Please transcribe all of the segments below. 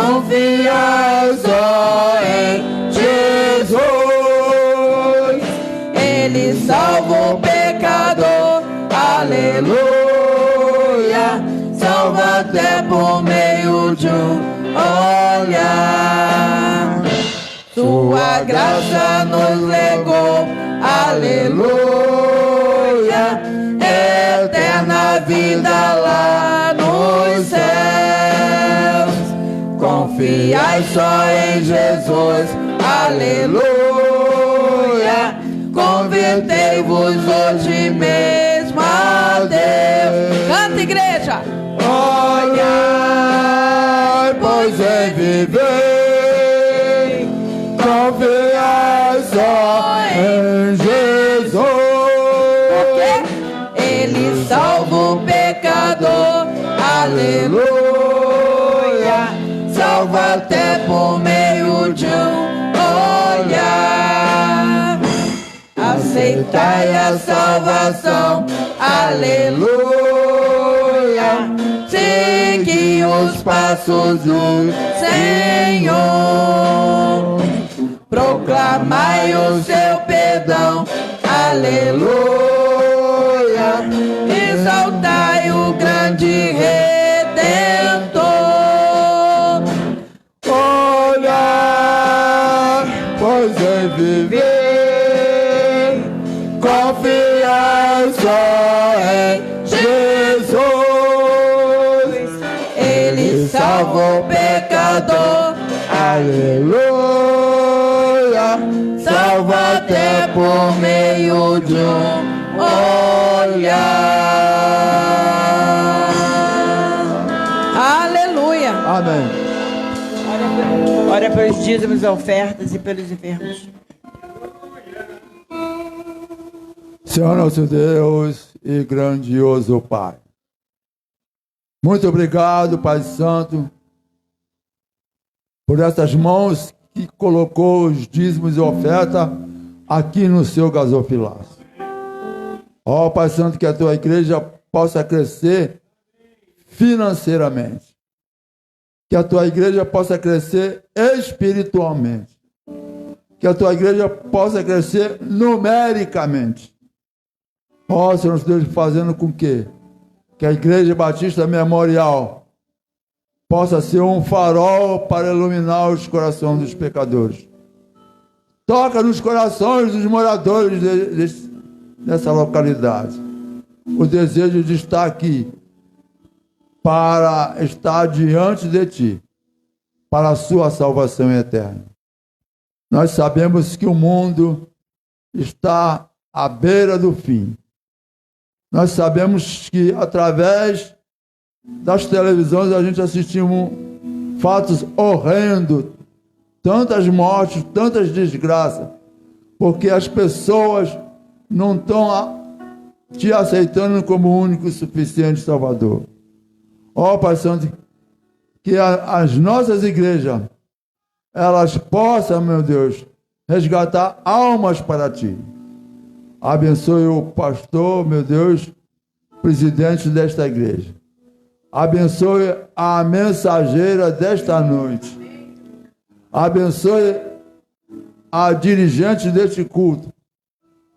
confiar só em Jesus. Ele salva o pecador, aleluia. Salva até por meio de um olhar. Sua graça nos legou, aleluia. Eterna vida lá nos céus. Confiai só em Jesus, aleluia. Convertei-vos hoje mesmo a Deus. Canta, igreja. Olhai, pois é viver, confiai só em Jesus. Porque Ele salva o pecador, aleluia. Salva até por meio de um olhar. Aceitai a salvação, aleluia. Segui os passos do Senhor. Proclamai o seu perdão, aleluia. Exaltai o grande Redentor. Olhar, pois é viver, confiar só em Jesus. Ele salva o pecador, aleluia. Salva até por meio de um olhar. Aleluia. Amém. Ora pelos dízimos, ofertas e pelos enfermos. Senhor nosso Deus e grandioso Pai, muito obrigado, Pai Santo, por essas mãos que colocou os dízimos e oferta aqui no seu gasofilaço. Ó, Pai Santo, que a tua igreja possa crescer financeiramente, que a tua igreja possa crescer espiritualmente, que a tua igreja possa crescer numericamente. Ó, Senhor Deus, fazendo com que a Igreja Batista Memorial possa ser um farol para iluminar os corações dos pecadores. Toca nos corações dos moradores dessa localidade o desejo de estar aqui para estar diante de Ti, para a sua salvação eterna. Nós sabemos que o mundo está à beira do fim. Nós sabemos que através das televisões a gente assistimos fatos horrendos, tantas mortes, tantas desgraças, porque as pessoas não estão te aceitando como o único e suficiente Salvador. Ó, Pai Santo, que as nossas igrejas, elas possam, meu Deus, resgatar almas para Ti. Abençoe o pastor, meu Deus, presidente desta igreja. Abençoe a mensageira desta noite. Abençoe a dirigente deste culto.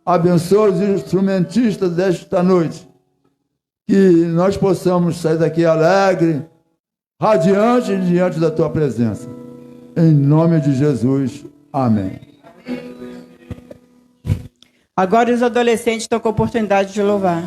Abençoe os instrumentistas desta noite. Que nós possamos sair daqui alegre, radiante diante da Tua presença. Em nome de Jesus. Amém. Agora os adolescentes estão com a oportunidade de louvar.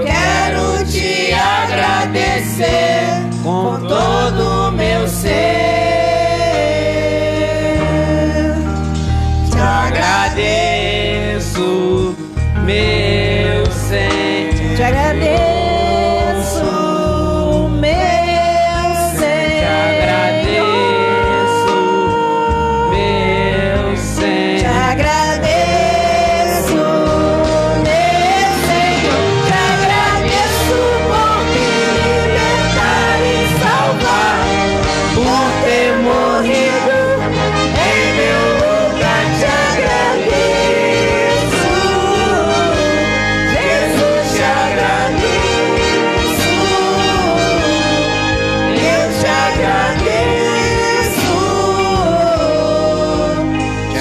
quero te agradecer com todo o meu ser. Te agradeço, meu Senhor. Te agradeço, meu Senhor. Te agradeço, meu Senhor. Te agradeço, meu Senhor. Te agradeço por me libertar e salvar, Por ter morrido em meu lugar, te agradeço. Jesus, te agradeço. Eu te agradeço. Te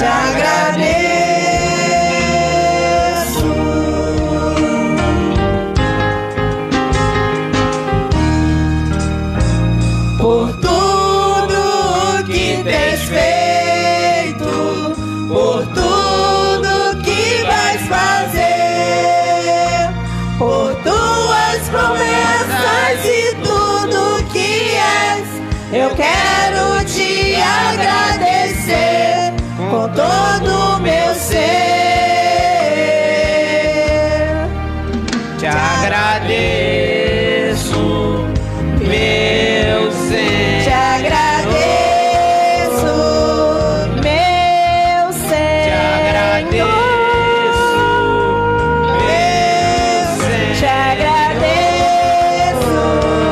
agradeço. Por tudo que tens feito, por tudo que vais fazer, por tuas promessas e tudo que és, eu quero te agradecer com todo o meu ser. Te agradeço, meu Senhor. te agradeço, meu Senhor. Te agradeço, meu Senhor. Te agradeço,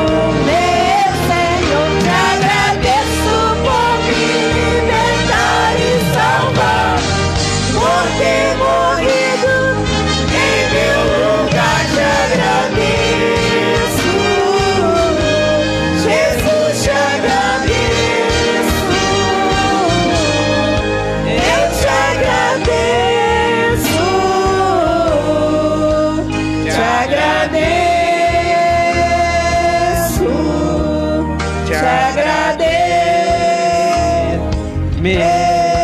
meu Senhor. Te agradeço por me libertar e salvar, Por ter morrido em meu lugar, te agradeço. Jesus, te agradeço. Eu te agradeço. Te agradeço. Te agradeço,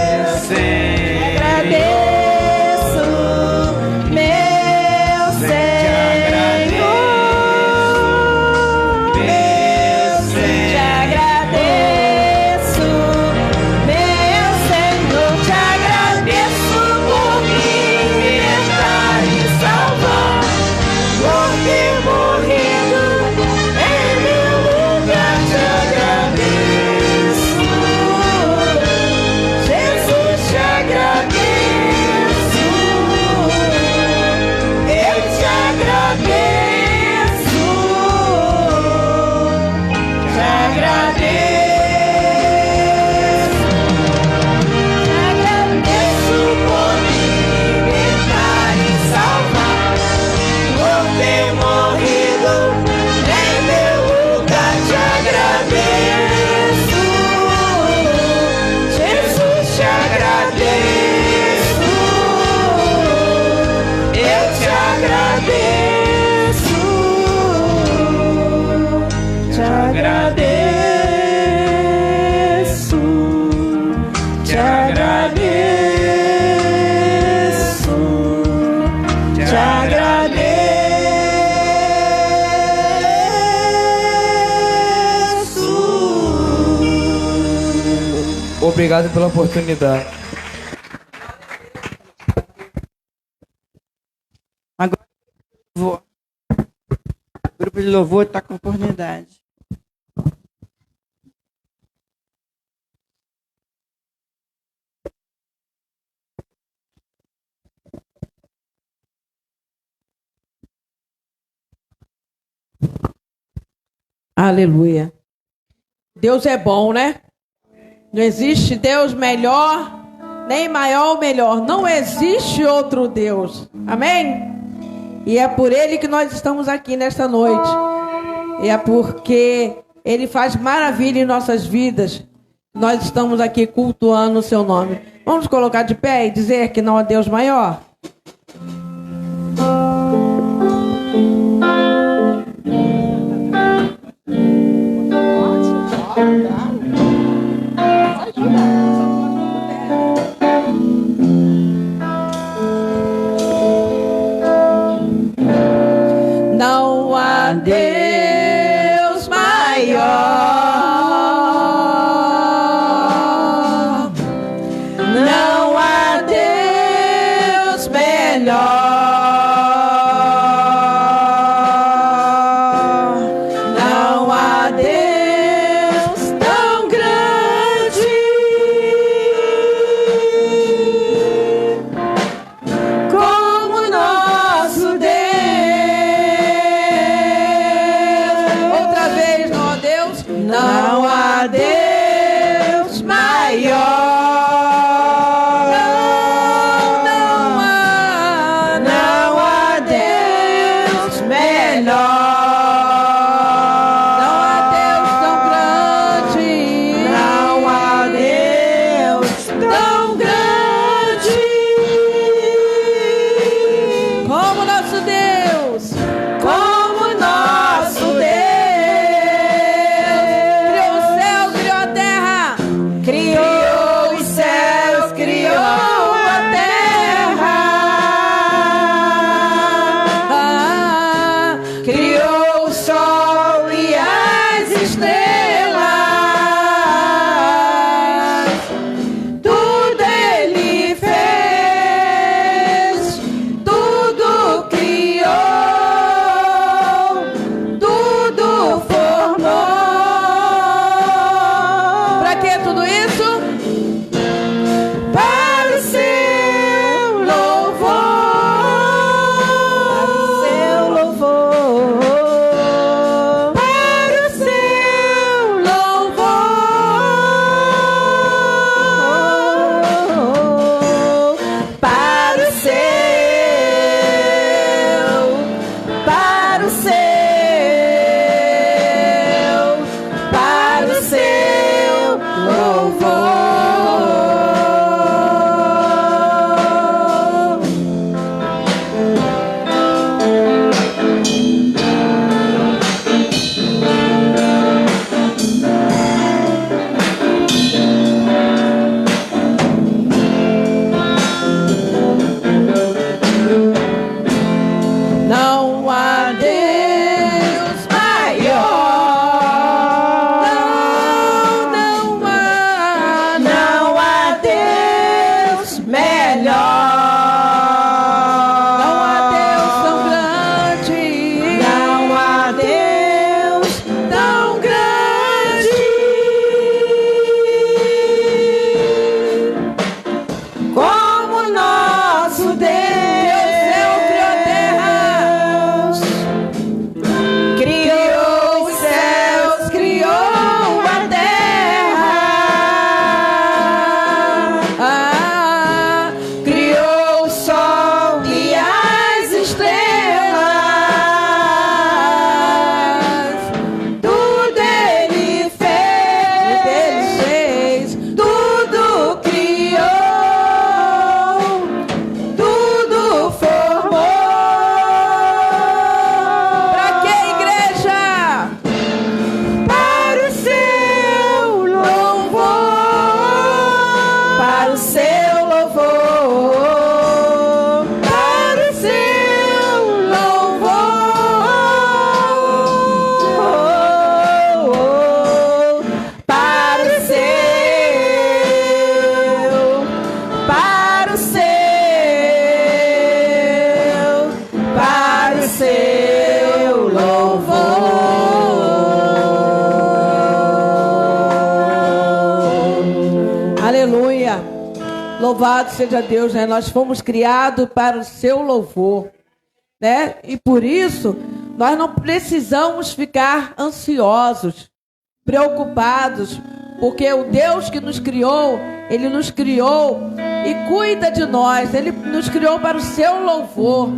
meu Senhor. agradeço, meu Senhor. Meu Te Senhor. agradeço, meu Senhor. Te agradeço por me libertar e salvar, Por ter morrido em meu lugar, te agradeço. Jesus, te agradeço. Eu te agradeço. Te agradeço. Te agradeço por me libertar e salvar, por ter morrido em meu lugar, te agradeço. Jesus, te agradeço. Eu te agradeço. Te agradeço. Te agradeço. Te agradeço. Obrigado pela oportunidade. Agora, o grupo de louvor está com oportunidade. Aleluia. Deus é bom, né? Não existe Deus melhor, nem maior ou melhor. Não existe outro Deus. Amém? E é por Ele que nós estamos aqui nesta noite. E é porque Ele faz maravilha em nossas vidas. Nós estamos aqui cultuando o seu nome. Vamos colocar de pé e dizer que não há Deus maior? Não há Deus maior, não há Deus melhor. Louvado seja Deus, né? Nós fomos criados para o seu louvor, né? E por isso, nós não precisamos ficar ansiosos, preocupados, porque o Deus que nos criou, Ele nos criou e cuida de nós. Ele nos criou para o seu louvor.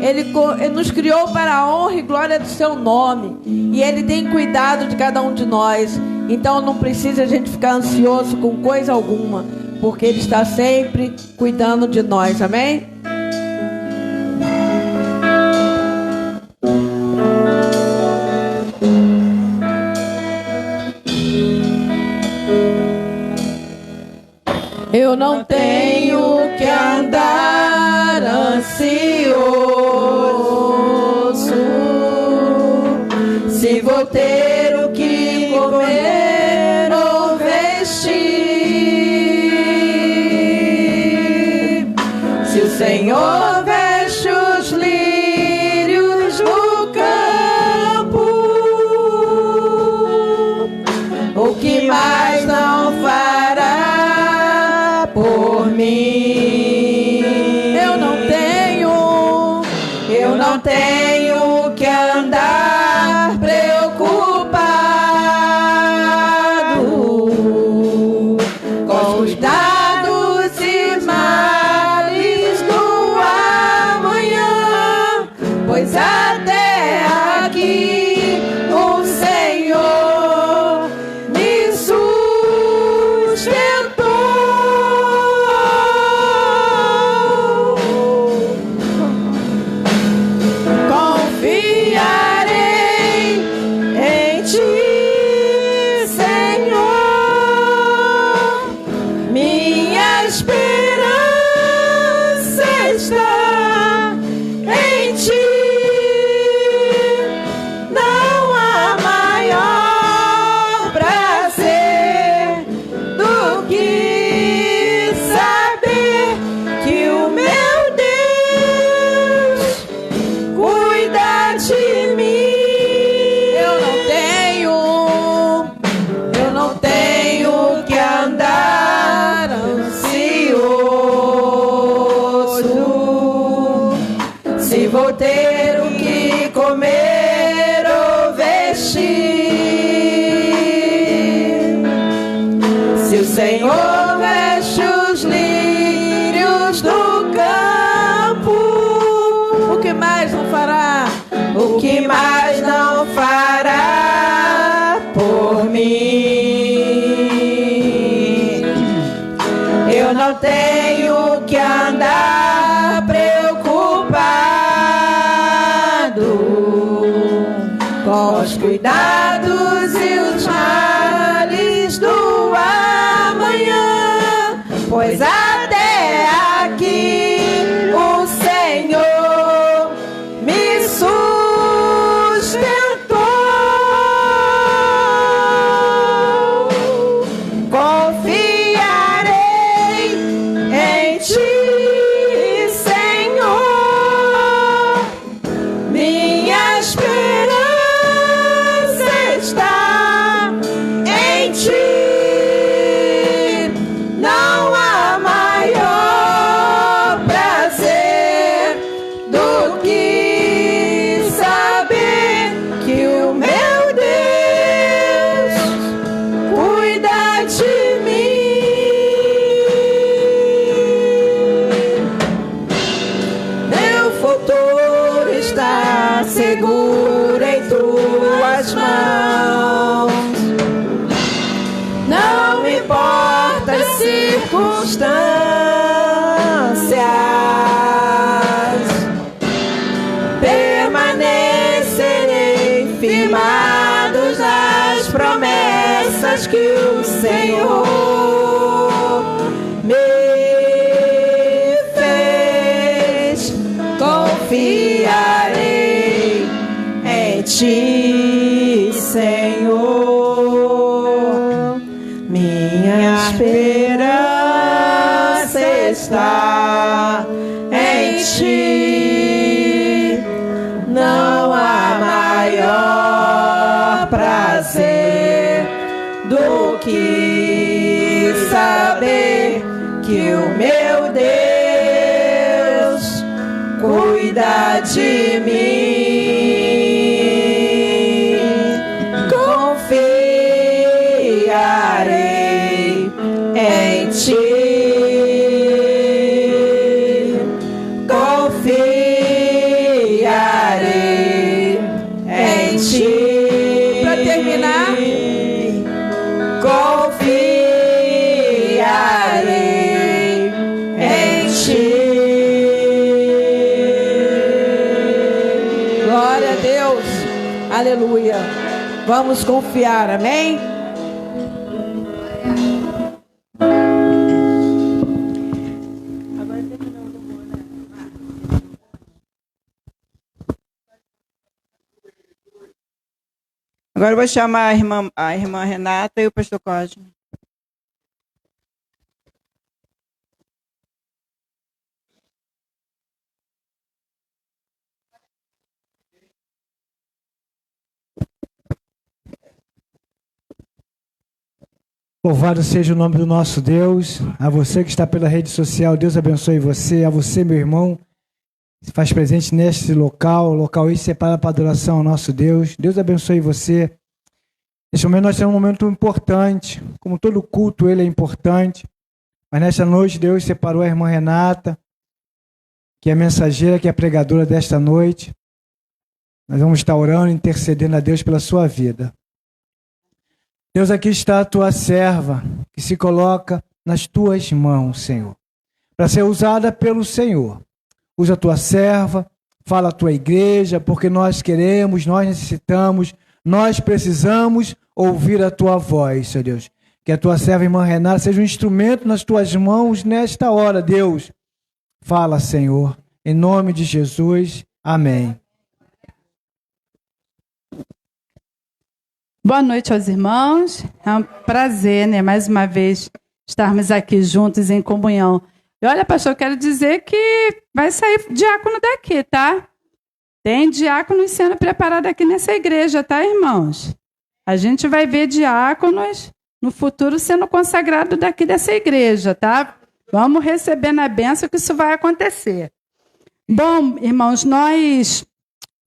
Ele nos criou para a honra e glória do seu nome. E Ele tem cuidado de cada um de nós. Então não precisa a gente ficar ansioso com coisa alguma, porque Ele está sempre cuidando de nós. Amém? Eu não tenho que andar ansioso, Se vou ter o que comer ou vestir, se o Senhor veste os lírios do campo, o que mais não fará por mim? Eu não tenho que andar preocupado com os dados e males do amanhã, pois até aqui o Senhor me sustentou. Confiarei em Ti, Senhor, minha esperança está em Ti. Não há maior prazer do que saber que o meu Deus cuida de mim. Eu não tenho que andar ansioso, se vou ter o que comer ou vestir, se o Senhor veste os lírios do campo, o que mais não fará? O que mais não fará por mim? Eu não tenho que andar preocupado com os cuidados e os males do amanhã, pois até aqui o Senhor me sustentou. Confiarei em Ti, Senhor, minha esperança está em Ti. Não há maior prazer do que saber que o meu Deus cuida de mim. Meu futuro está seguro em Tuas mãos. Não importa as circunstâncias, permanecerei firmados nas promessas que o Senhor me fez. Confiarei em Ti, Senhor, minha esperança está em Ti. Não há maior prazer do que saber que o meu Deus cuida de mim. Confiarei em Ti. Confiarei em Ti. Para terminar, confiarei em Ti. Glória a Deus. Aleluia. Vamos confiar, amém? Agora eu vou chamar a irmã Renata e o pastor Cosme. Louvado seja o nome do nosso Deus. A você que está pela rede social, Deus abençoe você. A você, meu irmão, se faz presente neste local esse separado para adoração ao nosso Deus. Deus abençoe você. Neste momento nós temos um momento importante. Como todo culto, ele é importante. Mas nesta noite Deus separou a irmã Renata, que é a mensageira, que é a pregadora desta noite. Nós vamos estar orando, intercedendo a Deus pela sua vida. Deus, aqui está a tua serva, que se coloca nas tuas mãos, Senhor, para ser usada pelo Senhor. Usa a tua serva, fala a tua igreja, porque nós queremos, nós necessitamos, nós precisamos ouvir a tua voz, Senhor Deus. Que a tua serva, irmã Renata, seja um instrumento nas tuas mãos nesta hora, Deus. Fala, Senhor, em nome de Jesus. Amém. Boa noite aos irmãos. É um prazer, né, mais uma vez, estarmos aqui juntos em comunhão. E olha, pastor, eu quero dizer que vai sair diácono daqui, tá? Tem diáconos sendo preparados aqui nessa igreja, tá, irmãos? A gente vai ver diáconos no futuro sendo consagrados daqui dessa igreja, tá? Vamos receber na bênção que isso vai acontecer. Bom, irmãos,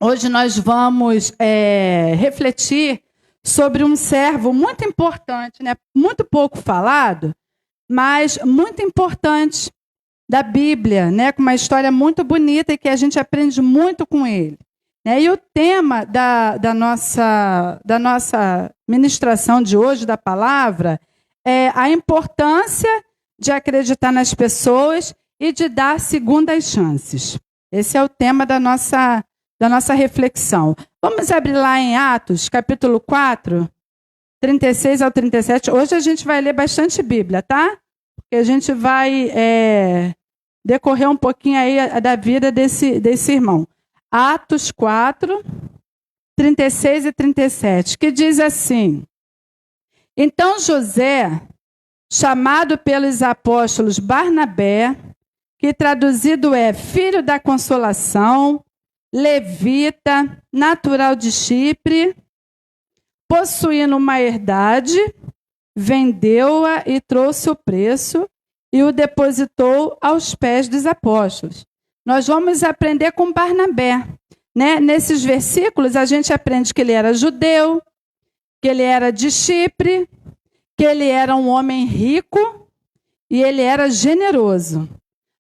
hoje nós vamos refletir sobre um servo muito importante, né? Muito pouco falado, mas muito importante da Bíblia, né? Com uma história muito bonita e que a gente aprende muito com ele. Né? E o tema da nossa ministração de hoje, da palavra, é a importância de acreditar nas pessoas e de dar segundas chances. Esse é o tema da nossa reflexão. Vamos abrir lá em Atos, capítulo 4, 36 ao 37. Hoje a gente vai ler bastante Bíblia, tá? Porque a gente vai decorrer um pouquinho aí da vida desse irmão. Atos 4, 36 e 37, que diz assim: Então José, chamado pelos apóstolos Barnabé, que traduzido é filho da consolação, levita, natural de Chipre, possuindo uma herdade, vendeu-a e trouxe o preço e o depositou aos pés dos apóstolos. Nós vamos aprender com Barnabé. Né? Nesses versículos a gente aprende que ele era judeu, que ele era de Chipre, que ele era um homem rico e ele era generoso.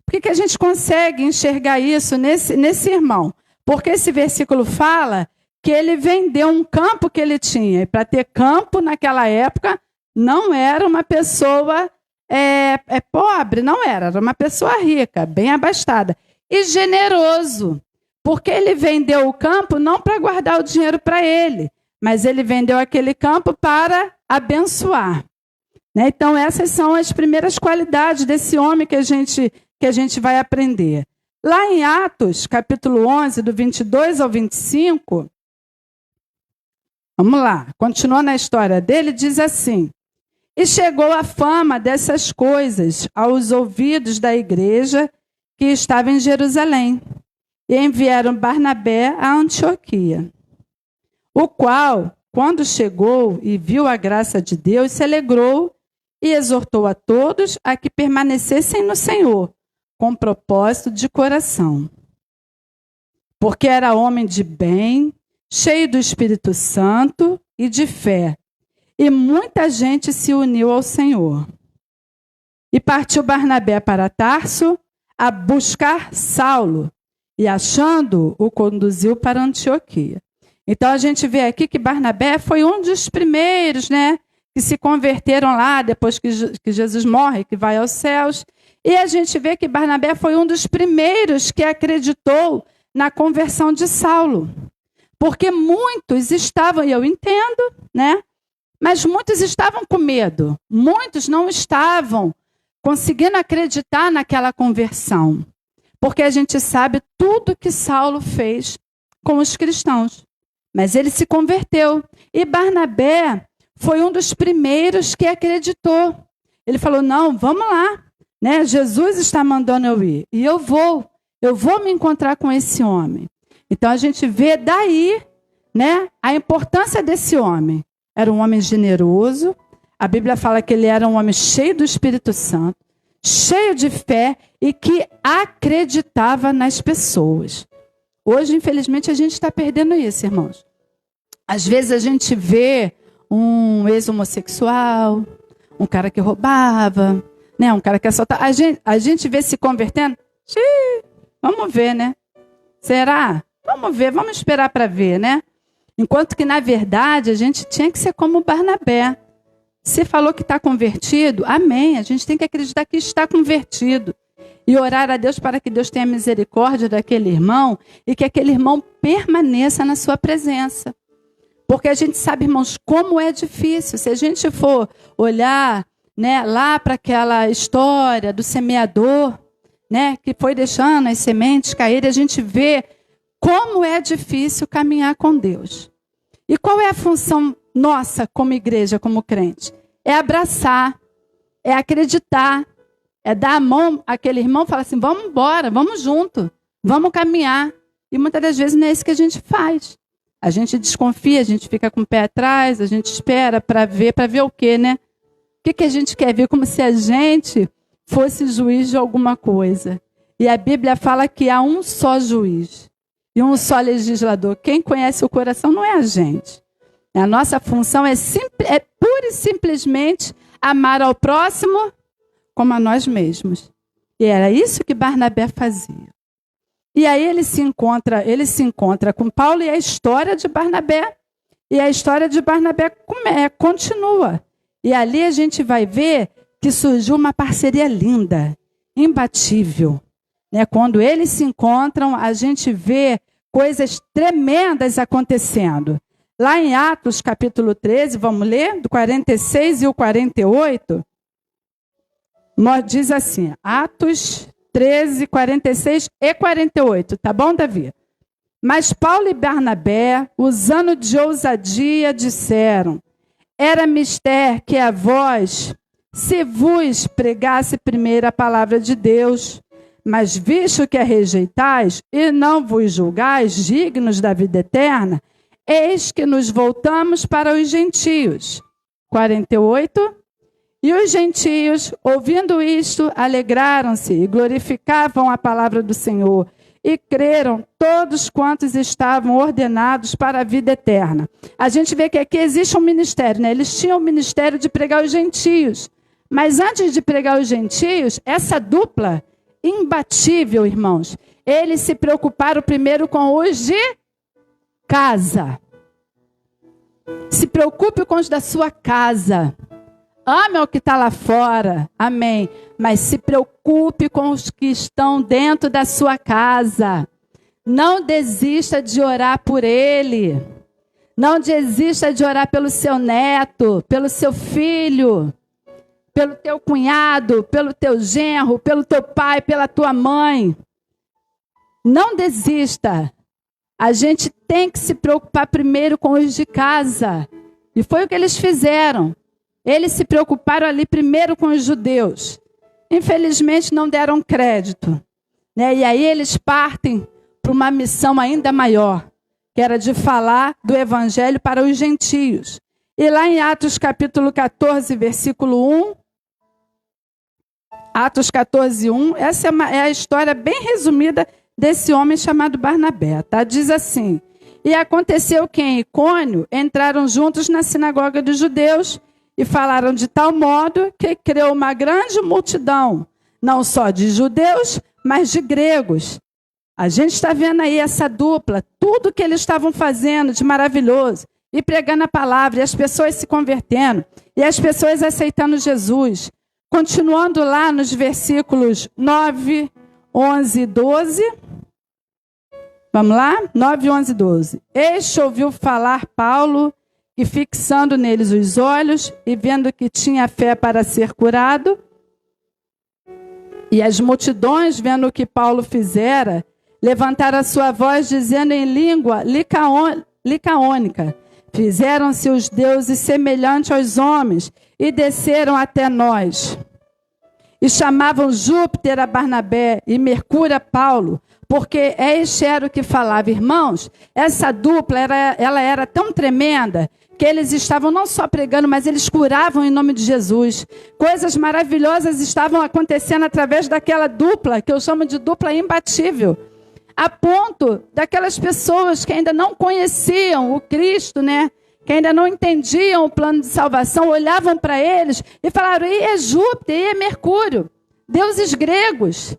Por que a gente consegue enxergar isso nesse irmão? Porque esse versículo fala que ele vendeu um campo que ele tinha. E para ter campo naquela época, não era uma pessoa pobre, não era uma pessoa rica, bem abastada. E generoso, porque ele vendeu o campo não para guardar o dinheiro para ele, mas ele vendeu aquele campo para abençoar. Né? Então, essas são as primeiras qualidades desse homem que a gente vai aprender. Lá em Atos, capítulo 11, do 22 ao 25, vamos lá, continuando a história dele, diz assim: E chegou a fama dessas coisas aos ouvidos da igreja que estava em Jerusalém, e enviaram Barnabé a Antioquia, o qual, quando chegou e viu a graça de Deus, se alegrou e exortou a todos a que permanecessem no Senhor, com propósito de coração. Porque era homem de bem, cheio do Espírito Santo e de fé, e muita gente se uniu ao Senhor. E partiu Barnabé para Tarso a buscar Saulo, e achando-o, o conduziu para Antioquia. Então a gente vê aqui que Barnabé foi um dos primeiros, né, que se converteram lá depois que Jesus morre, que vai aos céus. E a gente vê que Barnabé foi um dos primeiros que acreditou na conversão de Saulo. Porque muitos estavam, e eu entendo, né? Mas muitos estavam com medo. Muitos não estavam conseguindo acreditar naquela conversão. Porque a gente sabe tudo que Saulo fez com os cristãos. Mas ele se converteu. E Barnabé foi um dos primeiros que acreditou. Ele falou, não, vamos lá, né? Jesus está mandando eu ir. E eu vou me encontrar com esse homem. Então a gente vê daí, né, a importância desse homem. Era um homem generoso. A Bíblia fala que ele era um homem cheio do Espírito Santo, cheio de fé e que acreditava nas pessoas. Hoje, infelizmente, a gente está perdendo isso, irmãos. Às vezes a gente vê um ex-homossexual, um cara que roubava, né? Um cara que assaltava. A gente vê se convertendo. Vamos ver, né? Será? Vamos ver, vamos esperar para ver, né? Enquanto que, na verdade, a gente tinha que ser como Barnabé. Se falou que está convertido, amém. A gente tem que acreditar que está convertido. E orar a Deus para que Deus tenha misericórdia daquele irmão e que aquele irmão permaneça na sua presença. Porque a gente sabe, irmãos, como é difícil. Se a gente for olhar, né, lá para aquela história do semeador, né, que foi deixando as sementes caírem, a gente vê como é difícil caminhar com Deus. E qual é a função nossa como igreja, como crente? É abraçar, é acreditar, é dar a mão àquele irmão e falar assim, vamos embora, vamos junto, vamos caminhar. E muitas das vezes não é isso que a gente faz. A gente desconfia, a gente fica com o pé atrás, a gente espera para ver o quê, né? O que a gente quer ver? Como se a gente fosse juiz de alguma coisa. E a Bíblia fala que há um só juiz e um só legislador. Quem conhece o coração não é a gente. A nossa função é pura e simplesmente amar ao próximo como a nós mesmos. E era isso que Barnabé fazia. E aí ele se encontra com Paulo e a história de Barnabé. E a história de Barnabé continua. E ali a gente vai ver que surgiu uma parceria linda, imbatível. Né? Quando eles se encontram, a gente vê coisas tremendas acontecendo. Lá em Atos, capítulo 13, vamos ler, do 46 e o 48, diz assim, Atos 13, 46 e 48, tá bom, Davi? Mas Paulo e Barnabé, usando de ousadia, disseram, era mister que a vós, se vos pregasse primeiro a palavra de Deus, mas visto que a rejeitais e não vos julgais dignos da vida eterna, eis que nos voltamos para os gentios. 48. E os gentios, ouvindo isto, alegraram-se e glorificavam a palavra do Senhor. E creram todos quantos estavam ordenados para a vida eterna. A gente vê que aqui existe um ministério, né? Eles tinham o ministério de pregar os gentios. Mas antes de pregar os gentios, essa dupla imbatível, irmãos, eles se preocuparam primeiro com os de casa. Se preocupe com os da sua casa. Ame o que está lá fora, amém. Mas se preocupe com os que estão dentro da sua casa. Não desista de orar por ele. Não desista de orar pelo seu neto, pelo seu filho, pelo teu cunhado, pelo teu genro, pelo teu pai, pela tua mãe. Não desista. A gente tem que se preocupar primeiro com os de casa. E foi o que eles fizeram. Eles se preocuparam ali primeiro com os judeus. Infelizmente não deram crédito. Né? E aí eles partem para uma missão ainda maior, que era de falar do evangelho para os gentios. E lá em Atos capítulo 14, versículo 1, Atos 14, 1, essa é a história bem resumida desse homem chamado Barnabé. Tá? Diz assim, e aconteceu que em Icônio entraram juntos na sinagoga dos judeus e falaram de tal modo que creu uma grande multidão, não só de judeus, mas de gregos. A gente está vendo aí essa dupla, tudo que eles estavam fazendo de maravilhoso, e pregando a palavra, e as pessoas se convertendo, e as pessoas aceitando Jesus. Continuando lá nos versículos 9, 11 e 12. Vamos lá? 9, 11 e 12. Este ouviu falar Paulo, e fixando neles os olhos, e vendo que tinha fé para ser curado, e as multidões, vendo o que Paulo fizera, levantaram a sua voz, dizendo em língua Licaônica. Fizeram-se os deuses semelhantes aos homens e desceram até nós. E chamavam Júpiter a Barnabé e Mercúrio a Paulo, porque este era o que falava. Irmãos, essa dupla ela era tão tremenda que eles estavam não só pregando, mas eles curavam em nome de Jesus. Coisas maravilhosas estavam acontecendo através daquela dupla, que eu chamo de dupla imbatível. A ponto daquelas pessoas que ainda não conheciam o Cristo, né? Que ainda não entendiam o plano de salvação, olhavam para eles e falaram, e é Júpiter, e é Mercúrio, deuses gregos,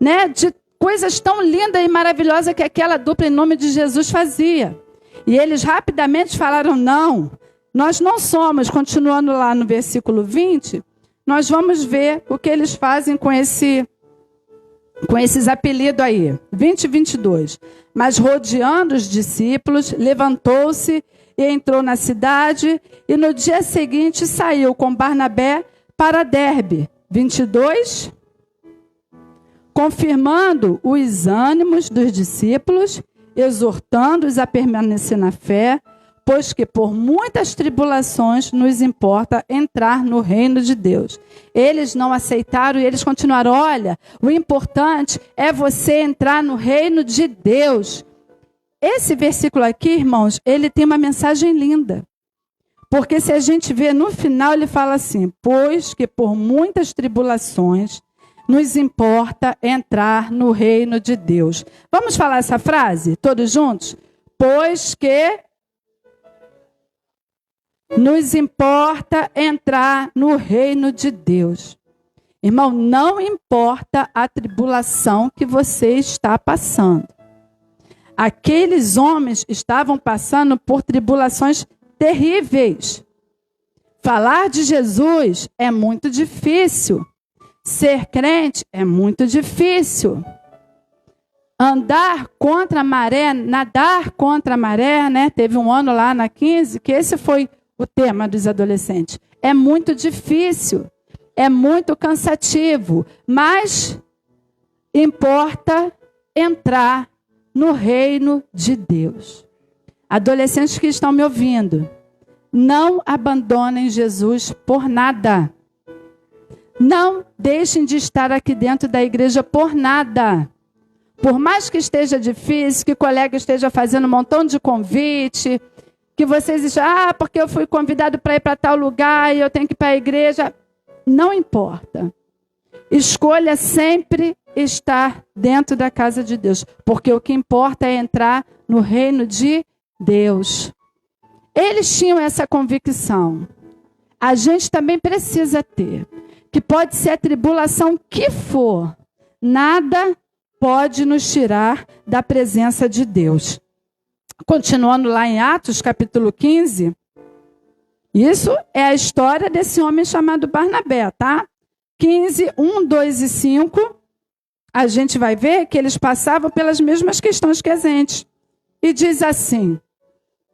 né? De coisas tão lindas e maravilhosas que aquela dupla em nome de Jesus fazia. E eles rapidamente falaram, não, nós não somos. Continuando lá no versículo 20, nós vamos ver o que eles fazem com esses apelidos aí. 20 e 22. Mas rodeando os discípulos, levantou-se e entrou na cidade, e no dia seguinte saiu com Barnabé para Derbe. 22. Confirmando os ânimos dos discípulos, exortando-os a permanecer na fé, pois que por muitas tribulações nos importa entrar no reino de Deus. Eles não aceitaram e eles continuaram, olha, o importante é você entrar no reino de Deus. Esse versículo aqui, irmãos, ele tem uma mensagem linda. Porque se a gente vê no final, ele fala assim, pois que por muitas tribulações nos importa entrar no reino de Deus. Vamos falar essa frase, todos juntos? Pois que nos importa entrar no reino de Deus. Irmão, não importa a tribulação que você está passando. Aqueles homens estavam passando por tribulações terríveis. Falar de Jesus é muito difícil. Ser crente é muito difícil. Andar contra a maré, nadar contra a maré, né? Teve um ano lá na 15 que esse foi o tema dos adolescentes. É muito difícil, é muito cansativo, mas importa entrar no reino de Deus. Adolescentes que estão me ouvindo, não abandonem Jesus por nada. Não deixem de estar aqui dentro da igreja por nada. Por mais que esteja difícil, que o colega esteja fazendo um montão de convite, que vocês dizem, porque eu fui convidado para ir para tal lugar e eu tenho que ir para a igreja. Não importa. Escolha sempre estar dentro da casa de Deus, porque o que importa é entrar no reino de Deus. Eles tinham essa convicção. A gente também precisa ter. Que pode ser a tribulação que for, nada pode nos tirar da presença de Deus. Continuando lá em Atos, capítulo 15, isso é a história desse homem chamado Barnabé, tá? 15, 1, 2 e 5, a gente vai ver que eles passavam pelas mesmas questões que a gente. E diz assim,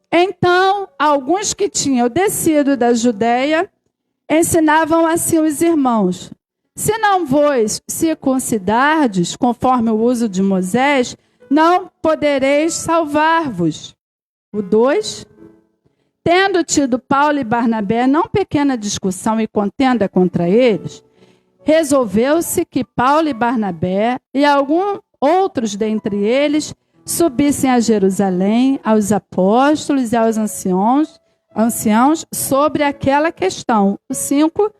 então, alguns que tinham descido da Judeia, ensinavam assim os irmãos, se não vos circuncidardes, conforme o uso de Moisés, não podereis salvar-vos. O 2, tendo tido Paulo e Barnabé não pequena discussão e contenda contra eles, resolveu-se que Paulo e Barnabé e alguns outros dentre eles subissem a Jerusalém, aos apóstolos e aos anciãos sobre aquela questão. O 5.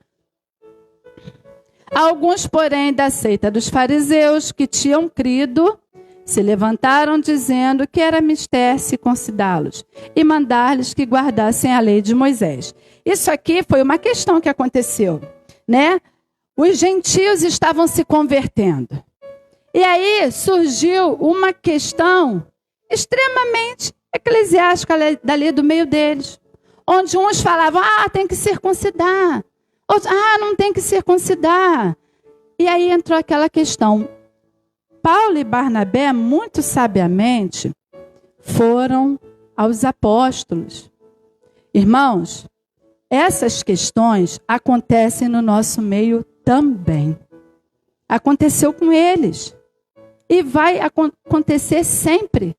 Alguns, porém, da seita dos fariseus que tinham crido, se levantaram dizendo que era mister circuncidá-los e mandar-lhes que guardassem a lei de Moisés. Isso aqui foi uma questão que aconteceu, né? Os gentios estavam se convertendo. E aí surgiu uma questão extremamente eclesiástica dali do meio deles. Onde uns falavam, tem que circuncidar. Outros, não tem que circuncidar. E aí entrou aquela questão. Paulo e Barnabé, muito sabiamente, foram aos apóstolos. Irmãos, essas questões acontecem no nosso meio também. Aconteceu com eles. E vai acontecer sempre.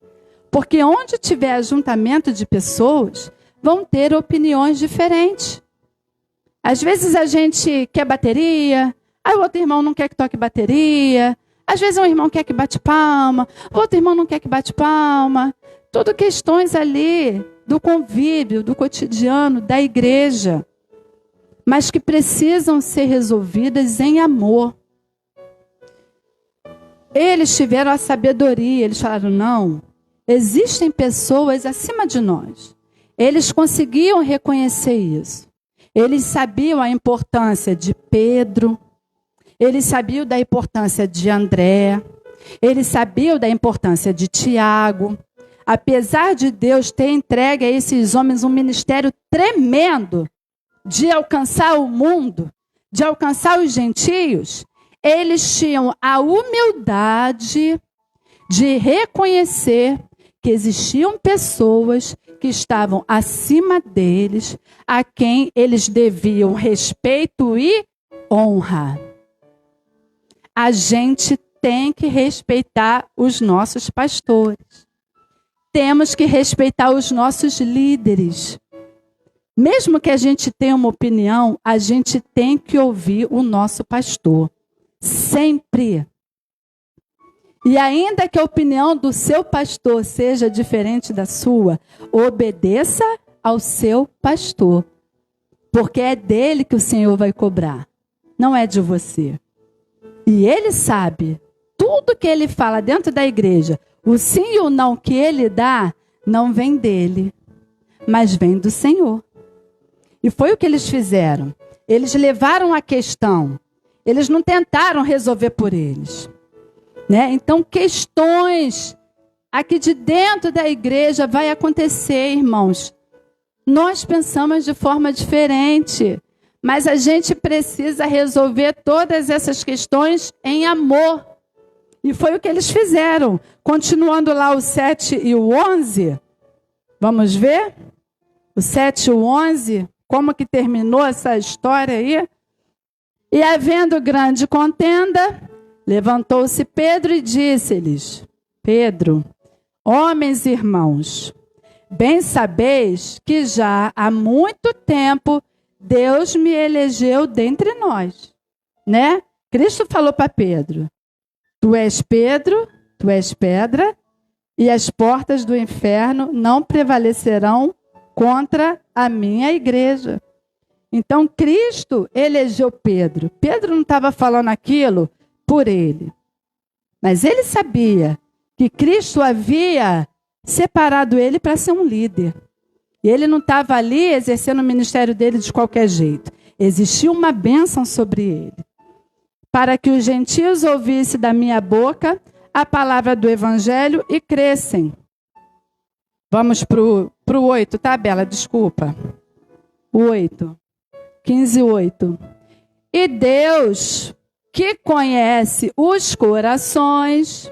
Porque onde tiver ajuntamento de pessoas, vão ter opiniões diferentes. Às vezes a gente quer bateria, aí o outro irmão não quer que toque bateria. Às vezes um irmão quer que bate palma, o outro irmão não quer que bate palma. Tudo questões ali do convívio, do cotidiano, da igreja. Mas que precisam ser resolvidas em amor. Eles tiveram a sabedoria, eles falaram, não, existem pessoas acima de nós. Eles conseguiam reconhecer isso. Eles sabiam a importância de Pedro, eles sabiam da importância de André, eles sabiam da importância de Tiago. Apesar de Deus ter entregue a esses homens um ministério tremendo de alcançar o mundo, de alcançar os gentios, eles tinham a humildade de reconhecer que existiam pessoas que estavam acima deles, a quem eles deviam respeito e honra. A gente tem que respeitar os nossos pastores. Temos que respeitar os nossos líderes. Mesmo que a gente tenha uma opinião, a gente tem que ouvir o nosso pastor. Sempre. E ainda que a opinião do seu pastor seja diferente da sua, obedeça ao seu pastor. Porque é dele que o Senhor vai cobrar, não é de você. E ele sabe, tudo que ele fala dentro da igreja, o sim e o não que ele dá, não vem dele, mas vem do Senhor. E foi o que eles fizeram. Eles levaram a questão. Eles não tentaram resolver por eles. Né? Então, questões aqui de dentro da igreja vai acontecer, irmãos. Nós pensamos de forma diferente, mas a gente precisa resolver todas essas questões em amor. E foi o que eles fizeram. Continuando lá o 7 e o 11, vamos ver? O 7 e o 11, como que terminou essa história aí? E havendo grande contenda, levantou-se Pedro e disse-lhes, Pedro, homens e irmãos, bem sabeis que já há muito tempo Deus me elegeu dentre nós. Né? Cristo falou para Pedro, tu és Pedro, tu és pedra, e as portas do inferno não prevalecerão contra a minha igreja. Então, Cristo elegeu Pedro. Pedro não estava falando aquilo por ele. Mas ele sabia que Cristo havia separado ele para ser um líder. E ele não estava ali exercendo o ministério dele de qualquer jeito. Existia uma bênção sobre ele. Para que os gentios ouvissem da minha boca a palavra do evangelho e crescem. Vamos para o 8, tá, Bela? Desculpa. O 8. 15:8. E Deus, que conhece os corações,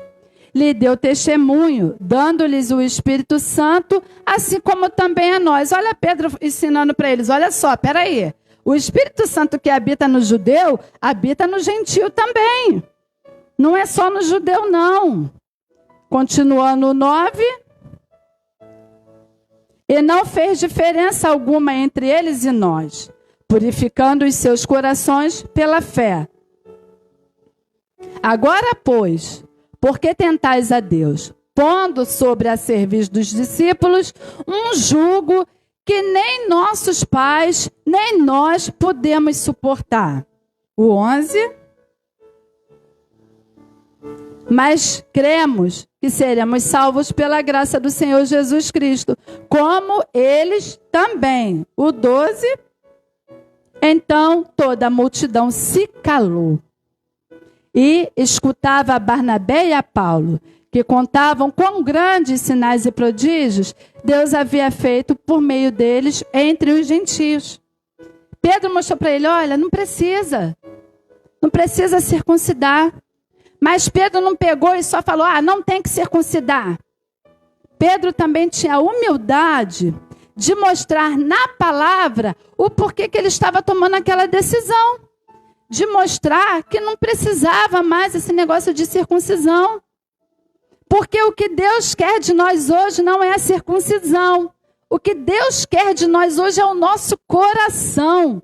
lhe deu testemunho, dando-lhes o Espírito Santo, assim como também a nós. Olha Pedro ensinando para eles, olha só, peraí. O Espírito Santo que habita no judeu, habita no gentio também. Não é só no judeu, não. Continuando o 9. E não fez diferença alguma entre eles e nós, purificando os seus corações pela fé. Agora, pois, por que tentais a Deus, pondo sobre a cerviz dos discípulos um jugo que nem nossos pais, nem nós podemos suportar? O 11. Mas cremos que seremos salvos pela graça do Senhor Jesus Cristo, como eles também. O 12. Então toda a multidão se calou e escutava a Barnabé e a Paulo, que contavam quão grandes sinais e prodígios Deus havia feito por meio deles entre os gentios. Pedro mostrou para ele, olha, não precisa circuncidar. Mas Pedro não pegou e só falou, não tem que circuncidar. Pedro também tinha a humildade de mostrar na palavra o porquê que ele estava tomando aquela decisão. De mostrar que não precisava mais esse negócio de circuncisão. Porque o que Deus quer de nós hoje não é a circuncisão. O que Deus quer de nós hoje é o nosso coração.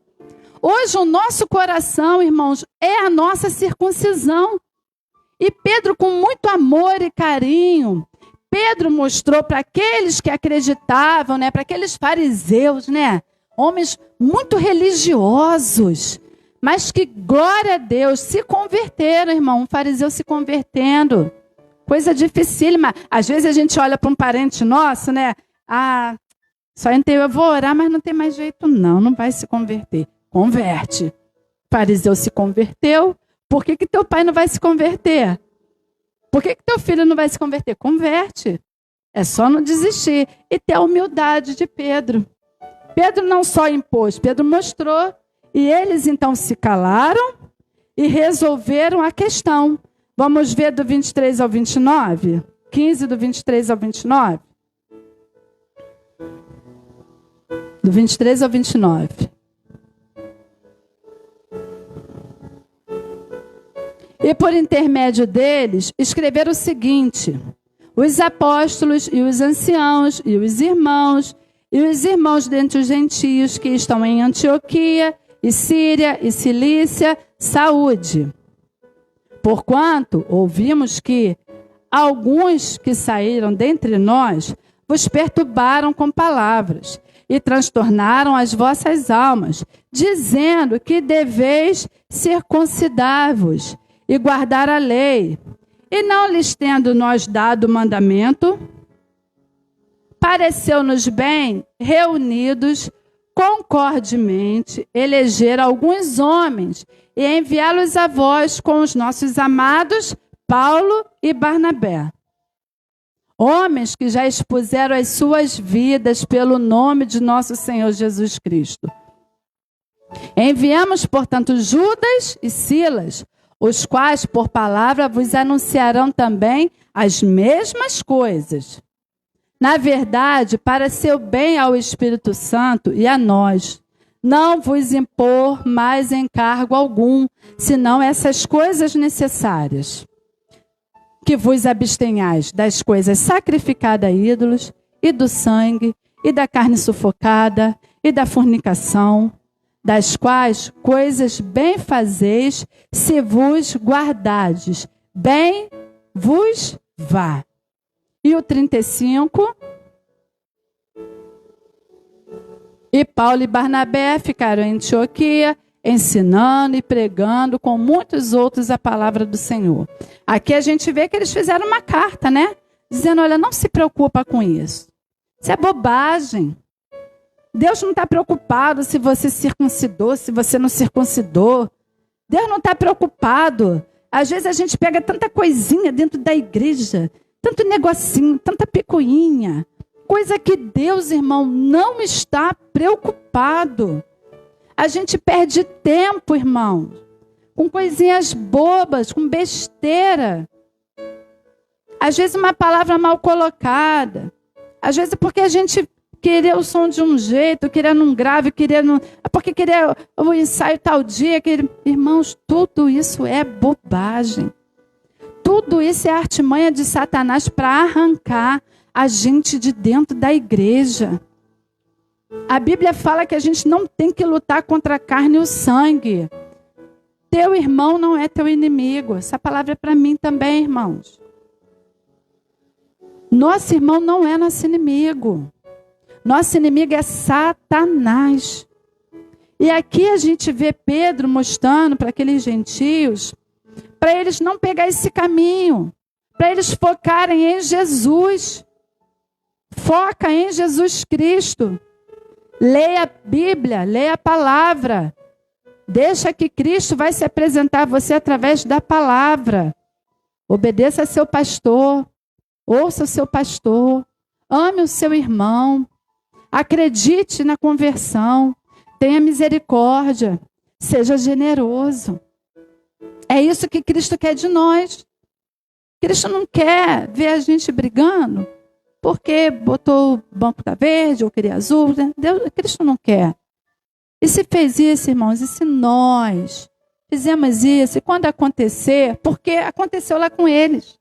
Hoje o nosso coração, irmãos, é a nossa circuncisão. E Pedro, com muito amor e carinho, Pedro mostrou para aqueles que acreditavam, para aqueles fariseus, homens muito religiosos, mas que, glória a Deus, se converteram, irmão. Um fariseu se convertendo. Coisa dificílima. Às vezes a gente olha para um parente nosso, só entrei, eu vou orar, mas não tem mais jeito não vai se converter. Converte. O fariseu se converteu. Por que teu pai não vai se converter? Por que teu filho não vai se converter? Converte. É só não desistir. E ter a humildade de Pedro. Pedro não só impôs, Pedro mostrou. E eles então se calaram e resolveram a questão. Vamos ver do 23 ao 29? 15 do 23 ao 29? Do 23 ao 29. E por intermédio deles, escreveram o seguinte: os apóstolos e os anciãos e os irmãos dentre os gentios que estão em Antioquia e Síria e Cilícia, saúde. Porquanto ouvimos que alguns que saíram dentre nós vos perturbaram com palavras e transtornaram as vossas almas, dizendo que deveis circuncidar-vos e guardar a lei. E não lhes tendo nós dado mandamento, pareceu-nos bem, reunidos concordemente, eleger alguns homens e enviá-los a vós com os nossos amados Paulo e Barnabé. Homens que já expuseram as suas vidas pelo nome de nosso Senhor Jesus Cristo. Enviamos, portanto, Judas e Silas, os quais, por palavra, vos anunciarão também as mesmas coisas. Na verdade, para seu bem ao Espírito Santo e a nós, não vos impor mais encargo algum, senão essas coisas necessárias. Que vos abstenhais das coisas sacrificadas a ídolos, e do sangue, e da carne sufocada, e da fornicação, das quais coisas bem fazeis, se vos guardardes, bem vos vá. E o 35. E Paulo e Barnabé ficaram em Antioquia, ensinando e pregando com muitos outros a palavra do Senhor. Aqui a gente vê que eles fizeram uma carta, dizendo, olha, não se preocupa com isso. Isso é bobagem. Deus não está preocupado se você circuncidou, se você não circuncidou. Deus não está preocupado. Às vezes a gente pega tanta coisinha dentro da igreja, tanto negocinho, tanta picuinha. Coisa que Deus, irmão, não está preocupado. A gente perde tempo, irmão, com coisinhas bobas, com besteira. Às vezes uma palavra mal colocada. Às vezes porque a gente queria o som de um jeito, queria num grave, porque queria o ensaio tal dia. Irmãos, tudo isso é bobagem. Tudo isso é artimanha de Satanás para arrancar a gente de dentro da igreja. A Bíblia fala que a gente não tem que lutar contra a carne e o sangue. Teu irmão não é teu inimigo. Essa palavra é para mim também, irmãos. Nosso irmão não é nosso inimigo. Nosso inimigo é Satanás. E aqui a gente vê Pedro mostrando para aqueles gentios, para eles não pegar esse caminho, para eles focarem em Jesus. Foca em Jesus Cristo. Leia a Bíblia, leia a palavra. Deixa que Cristo vai se apresentar a você através da palavra. Obedeça a seu pastor. Ouça o seu pastor. Ame o seu irmão. Acredite na conversão. Tenha misericórdia. Seja generoso. É isso que Cristo quer de nós. Cristo não quer ver a gente brigando porque botou o banco da verde ou queria azul. Cristo não quer. E se fez isso, irmãos, e se nós fizemos isso, e quando acontecer, porque aconteceu lá com eles.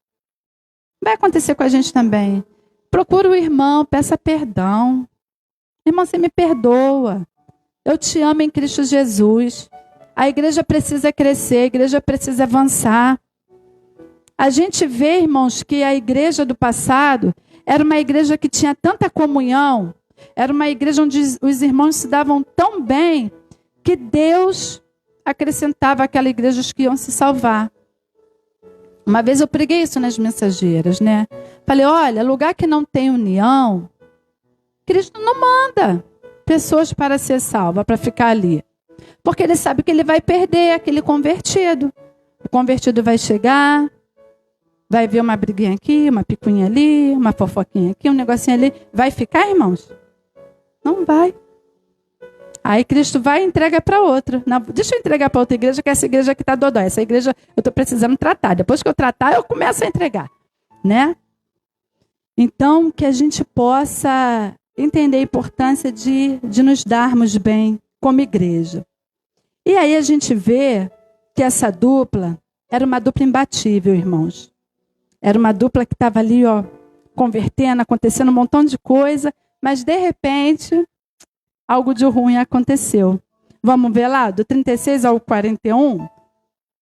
vai acontecer com a gente também. Procura o irmão, peça perdão. Irmão, você me perdoa. Eu te amo em Cristo Jesus. A igreja precisa crescer, a igreja precisa avançar. A gente vê, irmãos, que a igreja do passado era uma igreja que tinha tanta comunhão, era uma igreja onde os irmãos se davam tão bem, que Deus acrescentava àquela igreja os que iam se salvar. Uma vez eu preguei isso nas mensageiras, né? Falei, olha, lugar que não tem união, Cristo não manda pessoas para ser salva, para ficar ali. Porque ele sabe que ele vai perder aquele convertido. O convertido vai chegar, vai ver uma briguinha aqui, uma picuinha ali, uma fofoquinha aqui, um negocinho ali. Vai ficar, irmãos? Não vai. Aí Cristo vai e entrega para outra. Não, deixa eu entregar para outra igreja, que essa igreja aqui está dodói. Essa igreja eu estou precisando tratar. Depois que eu tratar, eu começo a entregar. Né? Então, que a gente possa entender a importância de nos darmos bem como igreja. E aí a gente vê que essa dupla era uma dupla imbatível, irmãos. Era uma dupla que estava ali, ó, convertendo, acontecendo um montão de coisa, mas de repente algo de ruim aconteceu. Vamos ver lá, do 36 ao 41,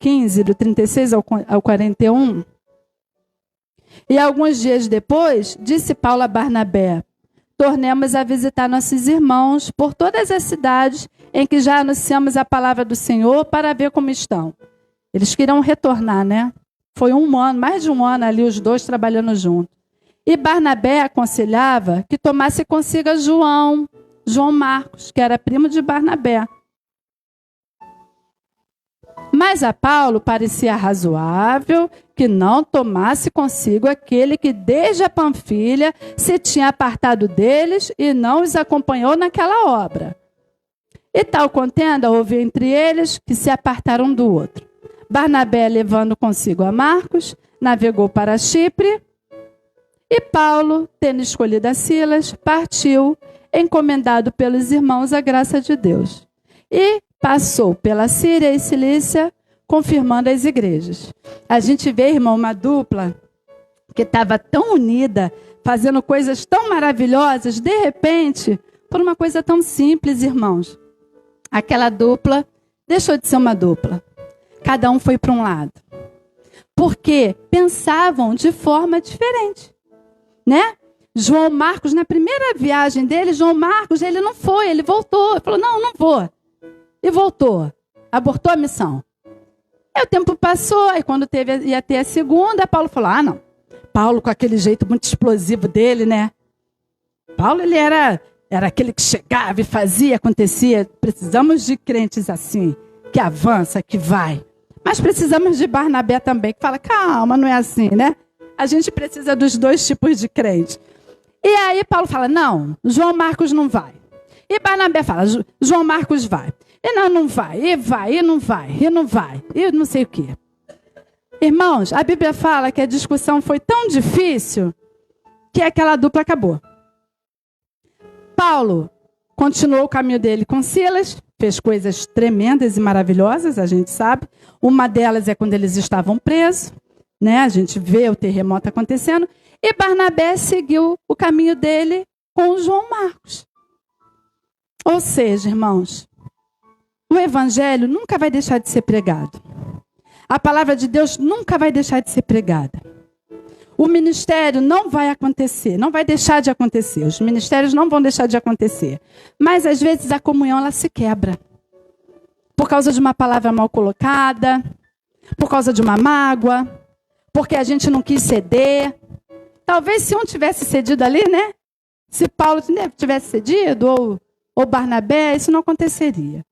15, do 36 ao 41. E alguns dias depois, disse Paulo a Barnabé, tornemos a visitar nossos irmãos por todas as cidades em que já anunciamos a palavra do Senhor para ver como estão. Eles queriam retornar, né? Foi um ano, mais de um ano ali, os dois trabalhando juntos. E Barnabé aconselhava que tomasse consigo João Marcos, que era primo de Barnabé. Mas a Paulo parecia razoável que não tomasse consigo aquele que desde a Panfilha se tinha apartado deles e não os acompanhou naquela obra. E tal contenda houve entre eles que se apartaram do outro. Barnabé, levando consigo a Marcos, navegou para Chipre, e Paulo, tendo escolhido a Silas, partiu, encomendado pelos irmãos à graça de Deus. E passou pela Síria e Cilícia, confirmando as igrejas. A gente vê, irmão, uma dupla que estava tão unida, fazendo coisas tão maravilhosas, de repente, por uma coisa tão simples, irmãos. Aquela dupla deixou de ser uma dupla. Cada um foi para um lado. Porque pensavam de forma diferente. Né? João Marcos, na primeira viagem dele, João Marcos, ele não foi, ele voltou. Ele falou, não vou. E voltou. Abortou a missão. Aí o tempo passou, aí quando ia ter a segunda, Paulo falou, não. Paulo com aquele jeito muito explosivo dele, né? Paulo, ele era aquele que chegava e fazia, acontecia. Precisamos de crentes assim, que avança, que vai. Mas precisamos de Barnabé também, que fala, calma, não é assim, né? A gente precisa dos dois tipos de crente. E aí Paulo fala, não, João Marcos não vai. E Barnabé fala, João Marcos vai. E não vai, e vai, e não vai, e não vai, e não sei o quê. Irmãos, a Bíblia fala que a discussão foi tão difícil que aquela dupla acabou. Paulo continuou o caminho dele com Silas, fez coisas tremendas e maravilhosas, a gente sabe. Uma delas é quando eles estavam presos, né? A gente vê o terremoto acontecendo. E Barnabé seguiu o caminho dele com o João Marcos. Ou seja, irmãos, o evangelho nunca vai deixar de ser pregado. A palavra de Deus nunca vai deixar de ser pregada. O ministério não vai acontecer, não vai deixar de acontecer. Os ministérios não vão deixar de acontecer. Mas, às vezes, a comunhão ela se quebra. Por causa de uma palavra mal colocada, por causa de uma mágoa, porque a gente não quis ceder. Talvez se um tivesse cedido ali, né? Se Paulo tivesse cedido, ou Barnabé, isso não aconteceria.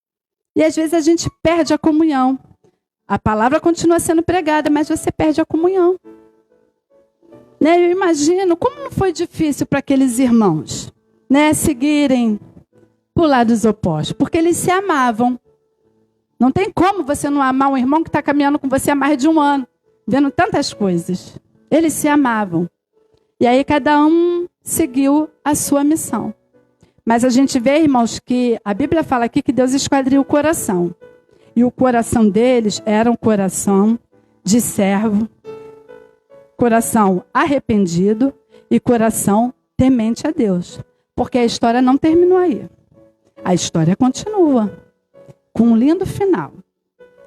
E, às vezes, a gente perde a comunhão. A palavra continua sendo pregada, mas você perde a comunhão. Né, eu imagino como não foi difícil para aqueles irmãos, né, seguirem por lados opostos, porque eles se amavam. Não tem como você não amar um irmão que está caminhando com você há mais de um ano, vendo tantas coisas. Eles se amavam. E aí cada um seguiu a sua missão. Mas a gente vê, irmãos, que a Bíblia fala aqui que Deus esquadria o coração. E o coração deles era um coração de servo, coração arrependido e coração temente a Deus. Porque a história não terminou aí. A história continua com um lindo final.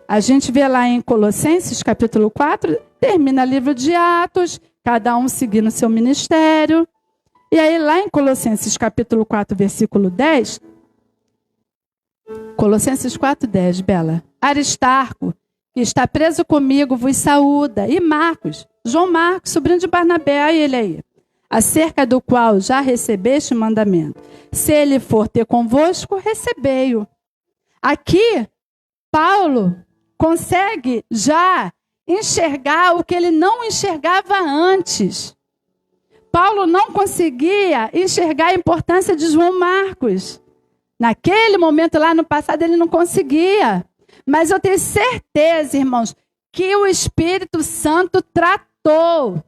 A gente vê lá em Colossenses, capítulo 4, termina o livro de Atos, cada um seguindo seu ministério. E aí lá em Colossenses, capítulo 4, versículo 10, Colossenses 4, 10, Bela. Aristarco, que está preso comigo, vos saúda. E Marcos, João Marcos, sobrinho de Barnabé, aí ele aí. Acerca do qual já recebeste mandamento. Se ele for ter convosco, recebei-o. Aqui, Paulo consegue já enxergar o que ele não enxergava antes. Paulo não conseguia enxergar a importância de João Marcos. Naquele momento lá no passado ele não conseguia. Mas eu tenho certeza, irmãos, que o Espírito Santo tratou.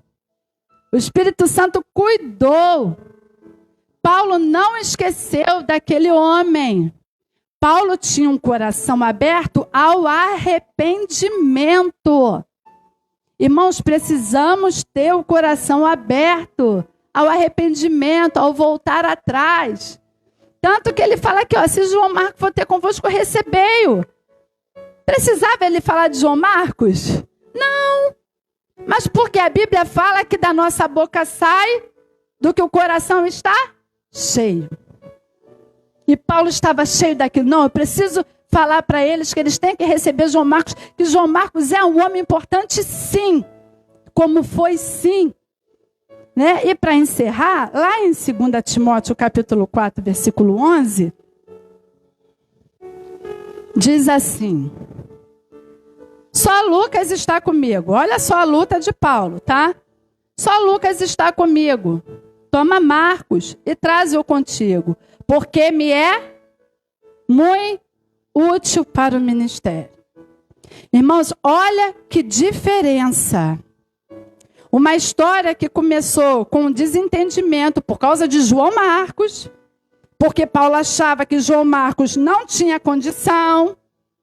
O Espírito Santo cuidou. Paulo não esqueceu daquele homem. Paulo tinha um coração aberto ao arrependimento. Irmãos, precisamos ter o coração aberto ao arrependimento, ao voltar atrás. Tanto que ele fala aqui, ó, se João Marcos for ter convosco, recebei-o. Precisava ele falar de João Marcos? Não. Mas porque a Bíblia fala que da nossa boca sai do que o coração está cheio. E Paulo estava cheio daquilo. Não, eu preciso falar para eles que eles têm que receber João Marcos, que João Marcos é um homem importante sim, como foi sim. Né? E para encerrar, lá em 2 Timóteo capítulo 4, versículo 11, diz assim: só Lucas está comigo. Olha só a luta de Paulo, tá? Só Lucas está comigo. Toma Marcos e traze-o contigo, porque me é muito útil para o ministério. Irmãos, olha que diferença. Uma história que começou com um desentendimento por causa de João Marcos, porque Paulo achava que João Marcos não tinha condição.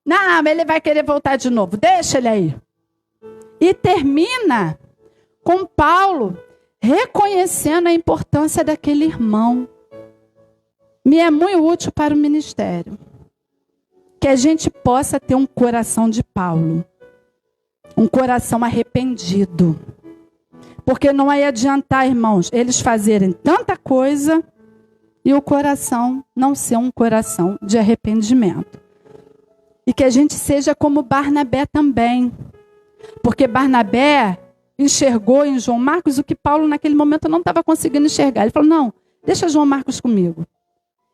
Não, ele vai querer voltar de novo, deixa ele aí. E termina com Paulo reconhecendo a importância daquele irmão. Me é muito útil para o ministério. Que a gente possa ter um coração de Paulo. Um coração arrependido. Porque não vai adiantar, irmãos, eles fazerem tanta coisa e o coração não ser um coração de arrependimento. E que a gente seja como Barnabé também. Porque Barnabé enxergou em João Marcos o que Paulo naquele momento não estava conseguindo enxergar. Ele falou, não, deixa João Marcos comigo.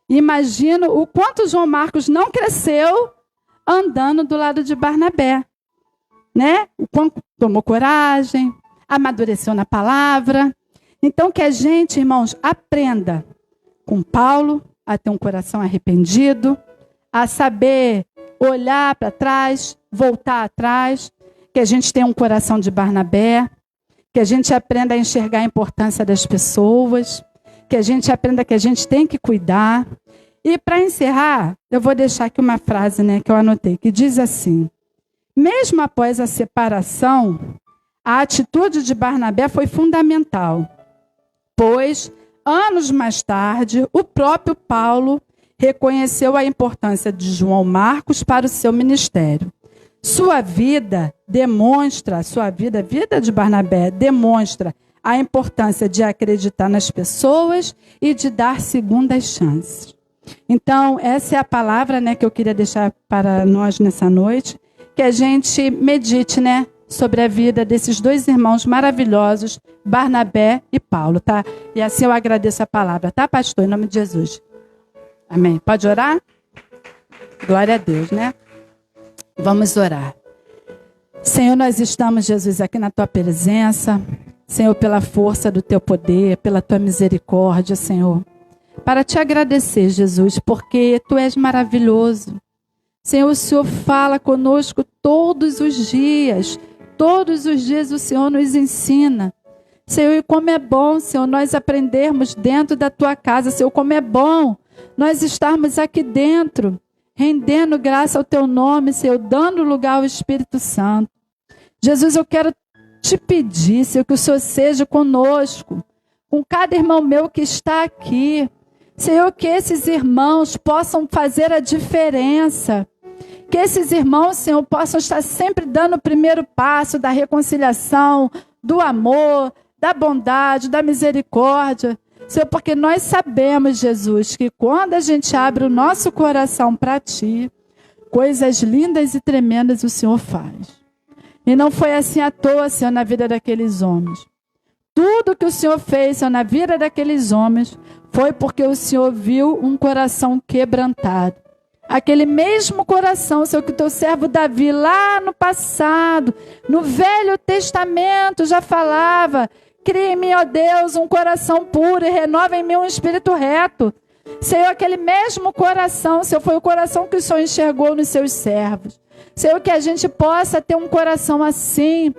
E imagino o quanto João Marcos não cresceu andando do lado de Barnabé. Né? O quanto tomou coragem, amadureceu na palavra. Então que a gente, irmãos, aprenda com Paulo a ter um coração arrependido, a saber olhar para trás, voltar atrás, que a gente tenha um coração de Barnabé, que a gente aprenda a enxergar a importância das pessoas, que a gente aprenda que a gente tem que cuidar. E para encerrar, eu vou deixar aqui uma frase, né, que eu anotei, que diz assim: mesmo após a separação, a atitude de Barnabé foi fundamental, pois, anos mais tarde, o próprio Paulo reconheceu a importância de João Marcos para o seu ministério. Sua vida demonstra, a vida de Barnabé demonstra a importância de acreditar nas pessoas e de dar segundas chances. Então, essa é a palavra, né, que eu queria deixar para nós nessa noite, que a gente medite, né, sobre a vida desses dois irmãos maravilhosos, Barnabé e Paulo, tá? E assim eu agradeço a palavra, tá, pastor? Em nome de Jesus. Amém. Pode orar? Glória a Deus, né? Vamos orar. Senhor, nós estamos, Jesus, aqui na tua presença, Senhor, pela força do teu poder, pela tua misericórdia, Senhor, para te agradecer, Jesus, porque tu és maravilhoso. Senhor, o Senhor fala conosco todos os dias o Senhor nos ensina. Senhor, e como é bom, Senhor, nós aprendermos dentro da tua casa, Senhor, como é bom nós estarmos aqui dentro, rendendo graça ao teu nome, Senhor, dando lugar ao Espírito Santo. Jesus, eu quero te pedir, Senhor, que o Senhor seja conosco, com cada irmão meu que está aqui. Senhor, que esses irmãos possam fazer a diferença. Que esses irmãos, Senhor, possam estar sempre dando o primeiro passo da reconciliação, do amor, da bondade, da misericórdia. Senhor, porque nós sabemos, Jesus, que quando a gente abre o nosso coração para Ti, coisas lindas e tremendas o Senhor faz. E não foi assim à toa, Senhor, na vida daqueles homens. Tudo que o Senhor fez, Senhor, na vida daqueles homens, foi porque o Senhor viu um coração quebrantado. Aquele mesmo coração, Senhor, que o teu servo Davi, lá no passado, no Velho Testamento, já falava: cria em mim, ó Deus, um coração puro e renova em mim um espírito reto. Senhor, aquele mesmo coração, Senhor, foi o coração que o Senhor enxergou nos seus servos. Senhor, que a gente possa ter um coração assim.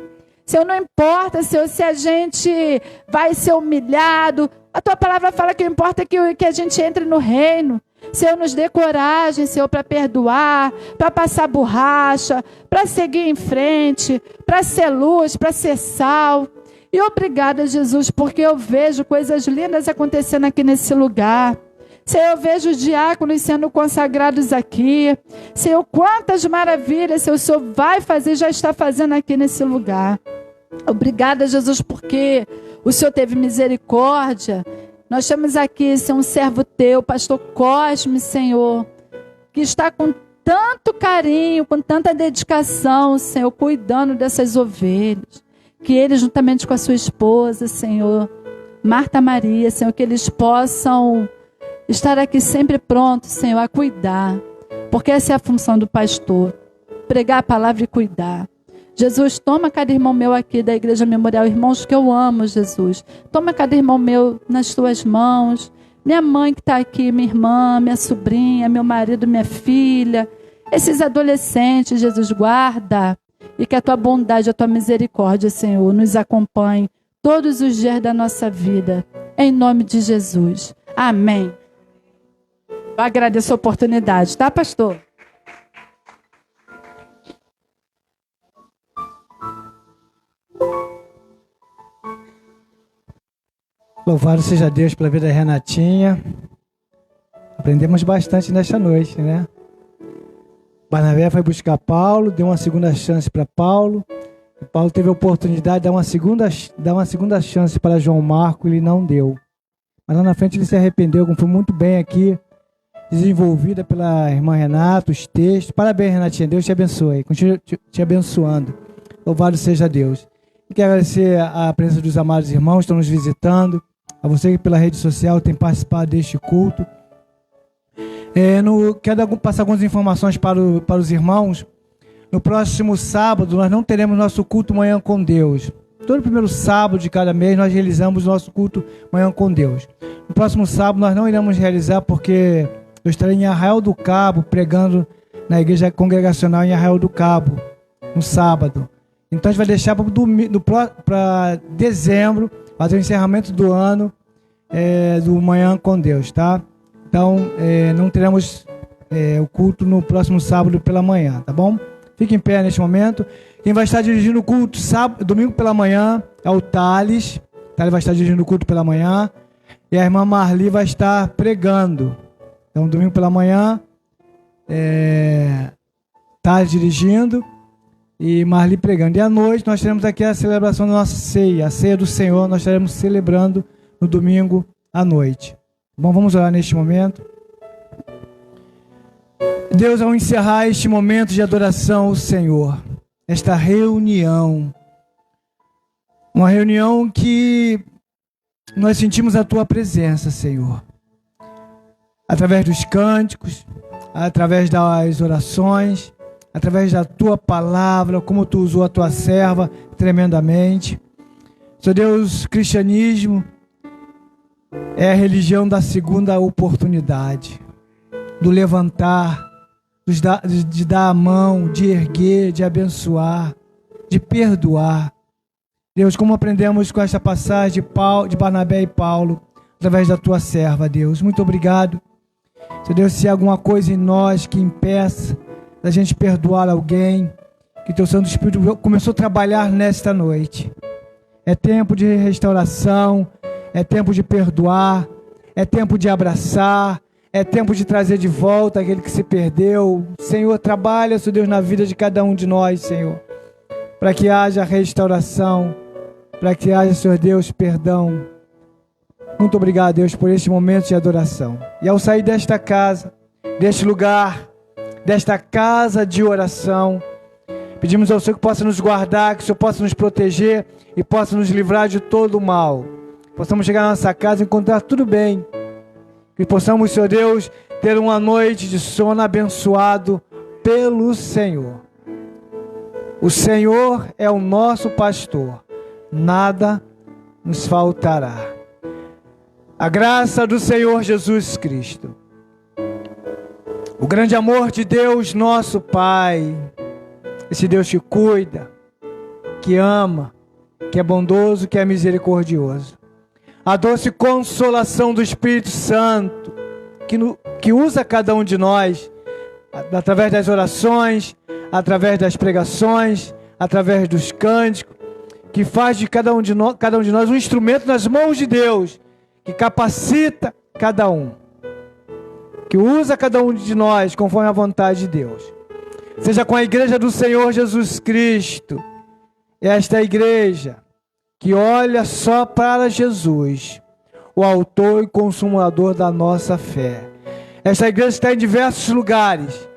Senhor, não importa, Senhor, se a gente vai ser humilhado. A tua palavra fala que o importa é que a gente entre no reino. Senhor, nos dê coragem, Senhor, para perdoar, para passar borracha, para seguir em frente, para ser luz, para ser sal. E obrigada, Jesus, porque eu vejo coisas lindas acontecendo aqui nesse lugar. Senhor, eu vejo os diáconos sendo consagrados aqui. Senhor, quantas maravilhas, Senhor, o Senhor vai fazer, já está fazendo aqui nesse lugar. Obrigada, Jesus, porque o Senhor teve misericórdia. Nós temos aqui, Senhor, um servo teu, pastor Cosme, Senhor, que está com tanto carinho, com tanta dedicação, Senhor, cuidando dessas ovelhas. Que ele, juntamente com a sua esposa, Senhor, Marta Maria, Senhor, que eles possam estar aqui sempre prontos, Senhor, a cuidar. Porque essa é a função do pastor. Pregar a palavra e cuidar. Jesus, toma cada irmão meu aqui da Igreja Memorial, irmãos que eu amo, Jesus. Toma cada irmão meu nas tuas mãos. Minha mãe que está aqui, minha irmã, minha sobrinha, meu marido, minha filha. Esses adolescentes, Jesus, guarda. E que a tua bondade, a tua misericórdia, Senhor, nos acompanhe todos os dias da nossa vida. Em nome de Jesus. Amém. Eu agradeço a oportunidade, tá, pastor? Louvado seja Deus pela vida da Renatinha. Aprendemos bastante nesta noite, né? Barnabé foi buscar Paulo, deu uma segunda chance para Paulo. E Paulo teve a oportunidade de dar uma segunda chance para João Marco, ele não deu. Mas lá na frente ele se arrependeu, como foi muito bem aqui, desenvolvida pela irmã Renata, os textos. Parabéns, Renatinha, Deus te abençoe, continue te abençoando. Louvado seja Deus. E quero agradecer a presença dos amados irmãos que estão nos visitando, a você que pela rede social tem participado deste culto. Quero passar algumas informações para os irmãos. No próximo sábado nós não teremos nosso culto Manhã com Deus. Todo primeiro sábado de cada mês nós realizamos nosso culto Manhã com Deus. No próximo sábado nós não iremos realizar porque eu estarei em Arraial do Cabo pregando na igreja congregacional em Arraial do Cabo no sábado. Então a gente vai deixar para dezembro, fazer o encerramento do ano do Manhã com Deus, tá? Então não teremos o culto no próximo sábado pela manhã, tá bom? Fique em pé neste momento. Quem vai estar dirigindo o culto domingo pela manhã é o Thales. O Thales vai estar dirigindo o culto pela manhã. E a irmã Marli vai estar pregando. Então, domingo pela manhã, Thales dirigindo e Marli pregando. E à noite nós teremos aqui a celebração da nossa ceia. A ceia do Senhor nós estaremos celebrando no domingo à noite. Bom, vamos orar neste momento. Deus, ao encerrar este momento de adoração ao Senhor, esta reunião, uma reunião que nós sentimos a Tua presença, Senhor, através dos cânticos, através das orações, através da Tua palavra, como Tu usou a Tua serva tremendamente. Senhor Deus, o cristianismo é a religião da segunda oportunidade, do levantar, de dar a mão, de erguer, de abençoar, de perdoar. Deus, como aprendemos com esta passagem de Barnabé e Paulo, através da Tua serva, Deus. Muito obrigado. Senhor Deus, se há alguma coisa em nós que impeça da gente perdoar alguém, que teu Santo Espírito começou a trabalhar nesta noite. É tempo de restauração, é tempo de perdoar, é tempo de abraçar, é tempo de trazer de volta aquele que se perdeu. Senhor, trabalha, Senhor Deus, na vida de cada um de nós, Senhor, para que haja restauração, para que haja, Senhor Deus, perdão. Muito obrigado, Deus, por este momento de adoração. E ao sair desta casa, deste lugar, desta casa de oração, pedimos ao Senhor que possa nos guardar, que o Senhor possa nos proteger e possa nos livrar de todo o mal. Possamos chegar na nossa casa e encontrar tudo bem. Que possamos, Senhor Deus, ter uma noite de sono abençoado pelo Senhor. O Senhor é o nosso pastor. Nada nos faltará. A graça do Senhor Jesus Cristo, o grande amor de Deus, nosso Pai, esse Deus que cuida, que ama, que é bondoso, que é misericordioso, a doce consolação do Espírito Santo, que usa cada um de nós, através das orações, através das pregações, através dos cânticos, que faz de cada um de nós um instrumento nas mãos de Deus, que capacita cada um, que usa cada um de nós conforme a vontade de Deus. Seja com a igreja do Senhor Jesus Cristo, esta igreja que olha só para Jesus, o autor e consumador da nossa fé. Esta igreja está em diversos lugares,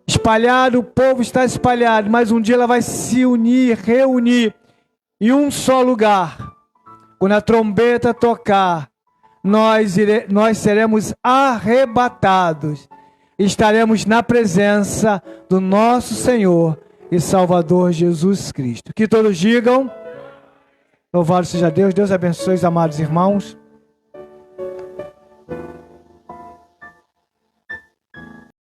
espalhado, o povo está espalhado, mas um dia ela vai se unir, reunir em um só lugar. Quando a trombeta tocar, nós seremos arrebatados. Estaremos na presença do nosso Senhor e Salvador Jesus Cristo. Que todos digam, louvado seja Deus. Deus abençoe os amados irmãos.